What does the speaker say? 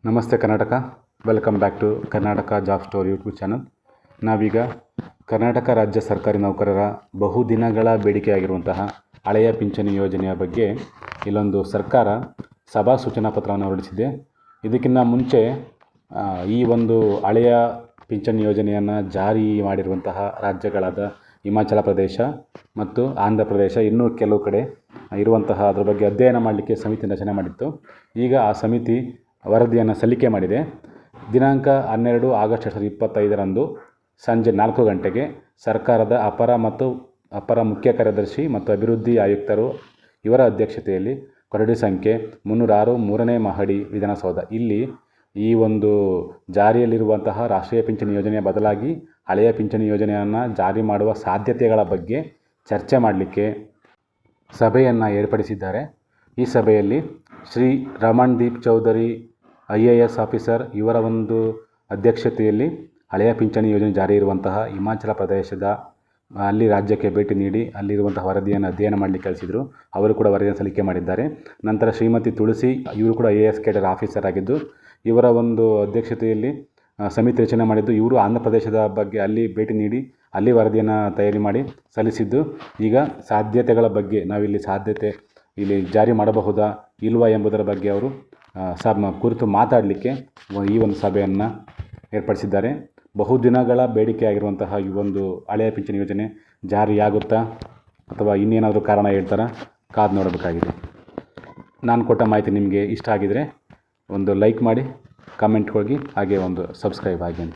ನಮಸ್ತೆ Karnataka. Welcome back to Karnataka job store YouTube channel. ನಾವೀಗ ಕರ್ನಾಟಕ ರಾಜ್ಯ ಸರ್ಕಾರಿ ನೌಕರರ ಬಹುದಿನಗಳ ಬೇಡಿಕೆಯಾಗಿರುವಂತಹ ಹಳೆಯ ಪಿಂಚಣಿ ಯೋಜನೆಯ ಬಗ್ಗೆ ಇಲ್ಲೊಂದು ಸರ್ಕಾರ ಸಭಾ ಸೂಚನಾ ಪತ್ರವನ್ನು ಹೊರಡಿಸಿದೆ. ಇದಕ್ಕಿಂತ ಮುಂಚೆ ಈ ಒಂದು ಹಳೆಯ ಪಿಂಚಣಿ ಯೋಜನೆಯನ್ನು ಜಾರಿ ಮಾಡಿರುವಂತಹ ರಾಜ್ಯಗಳಾದ ಹಿಮಾಚಲ ಪ್ರದೇಶ ಮತ್ತು ಆಂಧ್ರ ಪ್ರದೇಶ ಇನ್ನೂ ಕೆಲವು ಕಡೆ ಇರುವಂತಹ ಅದರ ಬಗ್ಗೆ ಅಧ್ಯಯನ ಮಾಡಲಿಕ್ಕೆ ಸಮಿತಿ ರಚನೆ ಮಾಡಿತ್ತು. ಈಗ ಆ ಸಮಿತಿ ವರದಿಯನ್ನು ಸಲ್ಲಿಕೆ ಮಾಡಿದೆ. ದಿನಾಂಕ 12 ಆಗಸ್ಟ್ 2025ರಂದು ಸಂಜೆ 4 ಗಂಟೆಗೆ ಸರ್ಕಾರದ ಅಪರ ಮುಖ್ಯ ಕಾರ್ಯದರ್ಶಿ ಮತ್ತು ಅಭಿವೃದ್ಧಿ ಆಯುಕ್ತರು ಇವರ ಅಧ್ಯಕ್ಷತೆಯಲ್ಲಿ ಕೊಠಡಿ ಸಂಖ್ಯೆ 306 3ನೇ ಮಹಡಿ ವಿಧಾನಸೌಧ ಇಲ್ಲಿ ಈ ಒಂದು ಜಾರಿಯಲ್ಲಿರುವಂತಹ ರಾಷ್ಟ್ರೀಯ ಪಿಂಚಣಿ ಯೋಜನೆಯ ಬದಲಾಗಿ ಹಳೆಯ ಪಿಂಚಣಿ ಯೋಜನೆಯನ್ನು ಜಾರಿ ಮಾಡುವ ಸಾಧ್ಯತೆಗಳ ಬಗ್ಗೆ ಚರ್ಚೆ ಮಾಡಲಿಕ್ಕೆ ಸಭೆಯನ್ನು ಏರ್ಪಡಿಸಿದ್ದಾರೆ. ಈ ಸಭೆಯಲ್ಲಿ ಶ್ರೀ ರಮಣ್ದೀಪ್ ಚೌಧರಿ IAS ಆಫೀಸರ್ ಇವರ ಒಂದು ಅಧ್ಯಕ್ಷತೆಯಲ್ಲಿ ಹಳೆಯ ಪಿಂಚಣಿ ಯೋಜನೆ ಜಾರಿ ಇರುವಂತಹ ಹಿಮಾಚಲ ಪ್ರದೇಶದ ಅಲ್ಲಿ ರಾಜ್ಯಕ್ಕೆ ಭೇಟಿ ನೀಡಿ ಅಲ್ಲಿರುವಂತಹ ವರದಿಯನ್ನು ಅಧ್ಯಯನ ಮಾಡಲಿಕ್ಕೆ ಕಳಿಸಿದರು. ಅವರು ಕೂಡ ವರದಿಯನ್ನು ಸಲ್ಲಿಕೆ ಮಾಡಿದ್ದಾರೆ. ನಂತರ ಶ್ರೀಮತಿ ತುಳಸಿ ಇವರು ಕೂಡ IAS ಕೇಡರ್ ಆಫೀಸರ್ ಆಗಿದ್ದು ಇವರ ಒಂದು ಅಧ್ಯಕ್ಷತೆಯಲ್ಲಿ ಸಮಿತಿ ರಚನೆ ಮಾಡಿದ್ದು. ಇವರು ಆಂಧ್ರ ಪ್ರದೇಶದ ಬಗ್ಗೆ ಅಲ್ಲಿ ಭೇಟಿ ನೀಡಿ ಅಲ್ಲಿ ವರದಿಯನ್ನು ತಯಾರಿ ಮಾಡಿ ಸಲ್ಲಿಸಿದ್ದು. ಈಗ ಸಾಧ್ಯತೆಗಳ ಬಗ್ಗೆ ಇಲ್ಲಿ ಜಾರಿ ಮಾಡಬಹುದಾ ಇಲ್ವಾ ಎಂಬುದರ ಬಗ್ಗೆ ಅವರು ಕುರಿತು ಮಾತಾಡಲಿಕ್ಕೆ ಈ ಒಂದು ಸಭೆಯನ್ನು ಏರ್ಪಡಿಸಿದ್ದಾರೆ. ಬಹುದಿನಗಳ ಬೇಡಿಕೆಯಾಗಿರುವಂತಹ ಈ ಒಂದು ಹಳೆಯ ಪಿಂಚಣಿ ಯೋಜನೆ ಜಾರಿಯಾಗುತ್ತಾ ಅಥವಾ ಇನ್ನೇನಾದರೂ ಕಾರಣ ಹೇಳ್ತಾರಾ ಕಾದು ನೋಡಬೇಕಾಗಿದೆ. ನಾನು ಕೊಟ್ಟ ಮಾಹಿತಿ ನಿಮಗೆ ಇಷ್ಟ ಆಗಿದರೆ ಒಂದು ಲೈಕ್ ಮಾಡಿ, ಕಮೆಂಟ್ ಹೋಗಿ ಹಾಗೆ ಒಂದು ಸಬ್ಸ್ಕ್ರೈಬ್ ಆಗಿ.